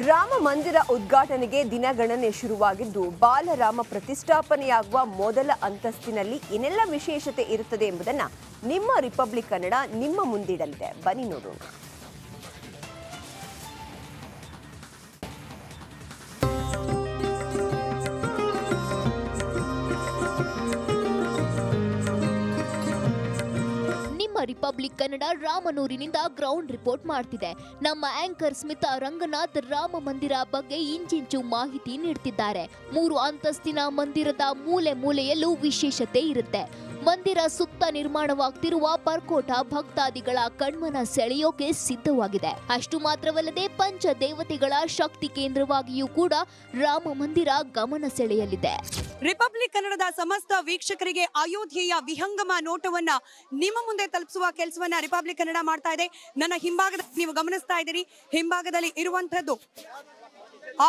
ರಾಮ ಮಂದಿರ ಉದ್ಘಾಟನೆಗೆ ದಿನಗಣನೆ ಶುರುವಾಗಿದ್ದು ಬಾಲರಾಮ ಪ್ರತಿಷ್ಠಾಪನೆಯಾಗುವ ಮೊದಲ ಅಂತಸ್ತಿನಲ್ಲಿ ಏನೆಲ್ಲ ವಿಶೇಷತೆ ಇರುತ್ತದೆ ಎಂಬುದನ್ನು ನಿಮ್ಮ ರಿಪಬ್ಲಿಕ್ ಕನ್ನಡ ನಿಮ್ಮ ಮುಂದಿಡಲಿದೆ. ಬನ್ನಿ ನೋಡೋಣ. ರಿಪಬ್ಲಿಕ್ ಕನ್ನಡ ರಾಮನೂರಿನಿಂದ ಗ್ರೌಂಡ್ ರಿಪೋರ್ಟ್ ಮಾಡ್ತಿದೆ. ನಮ್ಮ ಆಂಕರ್ ಸ್ಮಿತಾ ರಂಗನಾಥ್ ರಾಮ ಮಂದಿರ ಬಗ್ಗೆ ಇಂಚಿಂಚು ಮಾಹಿತಿ ನೀಡುತ್ತಿದ್ದಾರೆ. 3 ಅಂತಸ್ತಿನ ಮಂದಿರದ ಮೂಲೆ ಮೂಲೆಯಲ್ಲೂ ವಿಶೇಷತೆ ಇರುತ್ತೆ. ಮಂದಿರ ಸುತ್ತ ನಿರ್ಮಾಣವಾಗ್ತಿರುವ ಪರ್ಕೋಟ ಭಕ್ತಾದಿಗಳ ಕಣ್ಮನ ಸೆಳೆಯೋಕೆ ಸಿದ್ಧವಾಗಿದೆ. ಅಷ್ಟು ಮಾತ್ರವಲ್ಲದೆ ಪಂಚ ದೇವತೆಗಳ ಶಕ್ತಿ ಕೇಂದ್ರವಾಗಿಯೂ ಕೂಡ ರಾಮ ಮಂದಿರ ಗಮನ ಸೆಳೆಯಲಿದೆ. ರಿಪಬ್ಲಿಕ್ ಕನ್ನಡದ ಸಮಸ್ತ ವೀಕ್ಷಕರಿಗೆ ಅಯೋಧ್ಯೆಯ ವಿಹಂಗಮ ನೋಟವನ್ನ ನಿಮ್ಮ ಮುಂದೆ ತಲುಪಿಸುವ ಕೆಲಸವನ್ನ ರಿಪಬ್ಲಿಕ್ ಕನ್ನಡ ಮಾಡ್ತಾ ಇದೆ. ನನ್ನ ಹಿಂಭಾಗದಲ್ಲಿ ನೀವು ಗಮನಿಸ್ತಾ ಇದ್ದೀರಿ, ಹಿಂಭಾಗದಲ್ಲಿ ಇರುವಂತದ್ದು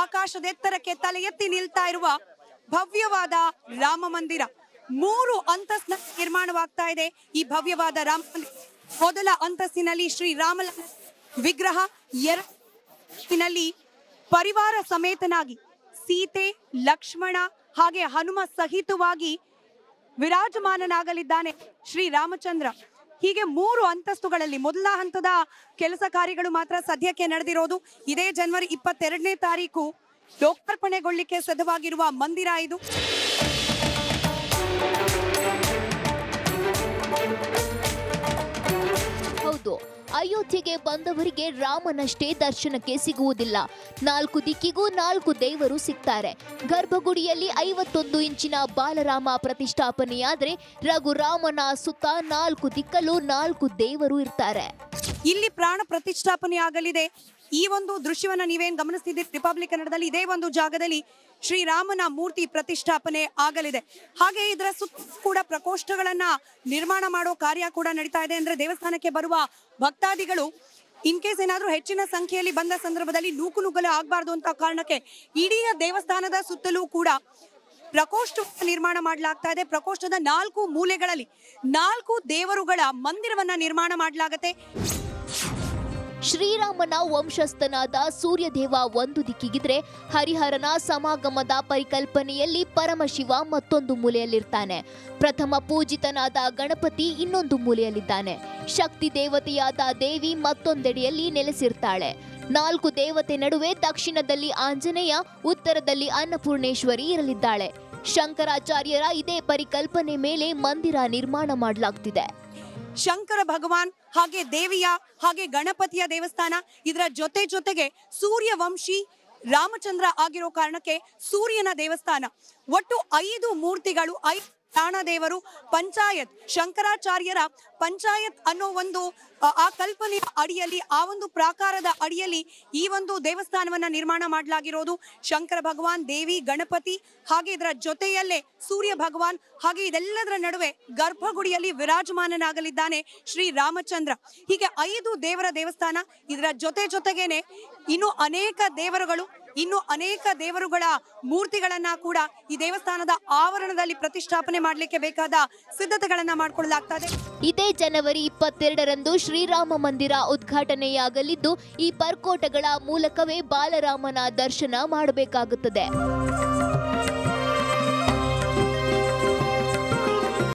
ಆಕಾಶದೆತ್ತರಕ್ಕೆ ತಲೆ ಎತ್ತಿ ನಿಲ್ತಾ ಇರುವ ಭವ್ಯವಾದ ರಾಮ ಮಂದಿರ. 3 ಅಂತಸ್ತಿನ ನಿರ್ಮಾಣವಾಗ್ತಾ ಇದೆ ಈ ಭವ್ಯವಾದ ರಾಮ ಮಂದಿರ. ಮೊದಲ ಅಂತಸ್ತಿನಲ್ಲಿ ಶ್ರೀರಾಮ ವಿಗ್ರಹ, ಎರಡನೇ ಪರಿವಾರ ಸಮೇತನಾಗಿ ಸೀತೆ, ಲಕ್ಷ್ಮಣ ಹಾಗೆ ಹನುಮ ಸಹಿತವಾಗಿ ವಿರಾಜಮಾನನಾಗಲಿದ್ದಾನೆ ಶ್ರೀರಾಮಚಂದ್ರ. ಹೀಗೆ 3 ಅಂತಸ್ತುಗಳಲ್ಲಿ ಮೊದಲ ಹಂತದ ಕೆಲಸ ಕಾರ್ಯಗಳು ಮಾತ್ರ ಸದ್ಯಕ್ಕೆ ನಡೆದಿರೋದು. ಇದೇ ಜನವರಿ 22ನೇ ತಾರೀಕು ಲೋಕಾರ್ಪಣೆಗೊಳ್ಳಿಕ್ಕೆ ಸಿದ್ಧವಾಗಿರುವ ಮಂದಿರ ಇದು. ಹೌದು, ಅಯೋಧ್ಯೆಗೆ ಬಂದವರಿಗೆ ರಾಮನಷ್ಟೇ ದರ್ಶನಕ್ಕೆ ಸಿಗುವುದಿಲ್ಲ. 4 ದಿಕ್ಕಿಗೂ 4 ದೇವರು ಸಿಗ್ತಾರೆ. ಗರ್ಭಗುಡಿಯಲ್ಲಿ 51 ಇಂಚಿನ ಬಾಲರಾಮ ಪ್ರತಿಷ್ಠಾಪನೆಯಾದ್ರೆ ರಘುರಾಮನ ಸುತ್ತ 4 ದಿಕ್ಕಲ್ಲೂ 4 ದೇವರು ಇರ್ತಾರೆ. ಇಲ್ಲಿ ಪ್ರಾಣ ಪ್ರತಿಷ್ಠಾಪನೆ ಆಗಲಿದೆ. ಈ ಒಂದು ದೃಶ್ಯವನ್ನ ನೀವೇನ್ ಗಮನಿಸ್ತಿದ್ದೀರಿ ರಿಪಬ್ಲಿಕ್ ಕನ್ನಡದಲ್ಲಿ, ಇದೇ ಒಂದು ಜಾಗದಲ್ಲಿ ಶ್ರೀರಾಮನ ಮೂರ್ತಿ ಪ್ರತಿಷ್ಠಾಪನೆ ಆಗಲಿದೆ. ಹಾಗೆ ಇದರ ಸುತ್ತ ಕೂಡ ಪ್ರಕೋಷ್ಠಗಳನ್ನ ನಿರ್ಮಾಣ ಮಾಡೋ ಕಾರ್ಯ ಕೂಡ ನಡೀತಾ ಇದೆ. ಅಂದ್ರೆ ದೇವಸ್ಥಾನಕ್ಕೆ ಬರುವ ಭಕ್ತಾದಿಗಳು ಇನ್ ಕೇಸ್ ಏನಾದ್ರೂ ಹೆಚ್ಚಿನ ಸಂಖ್ಯೆಯಲ್ಲಿ ಬಂದ ಸಂದರ್ಭದಲ್ಲಿ ನೂಕುನುಗ್ಗಲು ಆಗಬಾರ್ದು ಅಂತ ಕಾರಣಕ್ಕೆ ಇಡೀ ದೇವಸ್ಥಾನದ ಸುತ್ತಲೂ ಕೂಡ ಪ್ರಕೋಷ್ಠ ನಿರ್ಮಾಣ ಮಾಡಲಾಗ್ತಾ ಇದೆ. ಪ್ರಕೋಷ್ಠದ 4 ಮೂಲೆಗಳಲ್ಲಿ 4 ದೇವರುಗಳ ಮಂದಿರವನ್ನ ನಿರ್ಮಾಣ ಮಾಡಲಾಗತ್ತೆ. ಶ್ರೀರಾಮನ ವಂಶಸ್ಥನಾದ ಸೂರ್ಯದೇವ ಒಂದು ದಿಕ್ಕಿಗಿದ್ರೆ ಹರಿಹರನ ಸಮಾಗಮದ ಪರಿಕಲ್ಪನೆಯಲ್ಲಿ ಪರಮಶಿವ ಮತ್ತೊಂದು ಮೂಲೆಯಲ್ಲಿರ್ತಾನೆ. ಪ್ರಥಮ ಪೂಜಿತನಾದ ಗಣಪತಿ ಇನ್ನೊಂದು ಮೂಲೆಯಲ್ಲಿದ್ದಾನೆ. ಶಕ್ತಿ ದೇವತೆಯಾದ ದೇವಿ ಮತ್ತೊಂದೆಡೆಯಲ್ಲಿ ನೆಲೆಸಿರ್ತಾಳೆ. 4 ದೇವತೆ ನಡುವೆ ದಕ್ಷಿಣದಲ್ಲಿ ಆಂಜನೇಯ, ಉತ್ತರದಲ್ಲಿ ಅನ್ನಪೂರ್ಣೇಶ್ವರಿ ಇರಲಿದ್ದಾಳೆ. ಶಂಕರಾಚಾರ್ಯರ ಇದೇ ಪರಿಕಲ್ಪನೆ ಮೇಲೆ ಮಂದಿರ ನಿರ್ಮಾಣ ಮಾಡಲಾಗ್ತಿದೆ. ಶಂಕರ ಭಗವಾನ್ ಹಾಗೆ ದೇವಿಯ ಹಾಗೆ ಗಣಪತಿಯ ದೇವಸ್ಥಾನ, ಇದರ ಜೊತೆಗೆ ಸೂರ್ಯವಂಶಿ ರಾಮಚಂದ್ರ ಆಗಿರೋ ಕಾರಣಕ್ಕೆ ಸೂರ್ಯನ ದೇವಸ್ಥಾನ. ಒಟ್ಟು 5 ಮೂರ್ತಿಗಳು, 5 ಪ್ರಾಣ ದೇವರು, ಪಂಚಾಯತ್ ಶಂಕರಾಚಾರ್ಯರ ಪಂಚಾಯತ್ ಅನ್ನೋ ಒಂದು ಆ ಕಲ್ಪನೆಯ ಅಡಿಯಲ್ಲಿ, ಆ ಒಂದು ಪ್ರಾಕಾರದ ಅಡಿಯಲ್ಲಿ ಈ ಒಂದು ದೇವಸ್ಥಾನವನ್ನ ನಿರ್ಮಾಣ ಮಾಡಲಾಗಿರೋದು. ಶಂಕರ ಭಗವಾನ್, ದೇವಿ, ಗಣಪತಿ ಹಾಗೆ ಇದರ ಜೊತೆಯಲ್ಲೇ ಸೂರ್ಯ ಭಗವಾನ್, ಹಾಗೆ ಇದೆಲ್ಲದರ ನಡುವೆ ಗರ್ಭಗುಡಿಯಲ್ಲಿ ವಿರಾಜಮಾನನಾಗಲಿದ್ದಾನೆ ಶ್ರೀ ರಾಮಚಂದ್ರ. ಹೀಗೆ 5 ದೇವರ ದೇವಸ್ಥಾನ. ಇದರ ಜೊತೆಗೇನೆ ಇನ್ನು ಅನೇಕ ದೇವರುಗಳು, ಇನ್ನು ಅನೇಕ ದೇವರುಗಳ ಮೂರ್ತಿಗಳನ್ನ ಕೂಡ ಈ ದೇವಸ್ಥಾನದ ಆವರಣದಲ್ಲಿ ಪ್ರತಿಷ್ಠಾಪನೆ ಮಾಡಲಿಕ್ಕೆ ಬೇಕಾದ ಸಿದ್ಧತೆಗಳನ್ನ ಮಾಡಿಕೊಳ್ಳಲಾಗ್ತದೆ. ಇದೇ ಜನವರಿ 22ರಂದು ಶ್ರೀರಾಮ ಮಂದಿರ ಉದ್ಘಾಟನೆಯಾಗಲಿದ್ದು ಈ ಪರ್ಕೋಟಗಳ ಮೂಲಕವೇ ಬಾಲರಾಮನ ದರ್ಶನ ಮಾಡಬೇಕಾಗುತ್ತದೆ.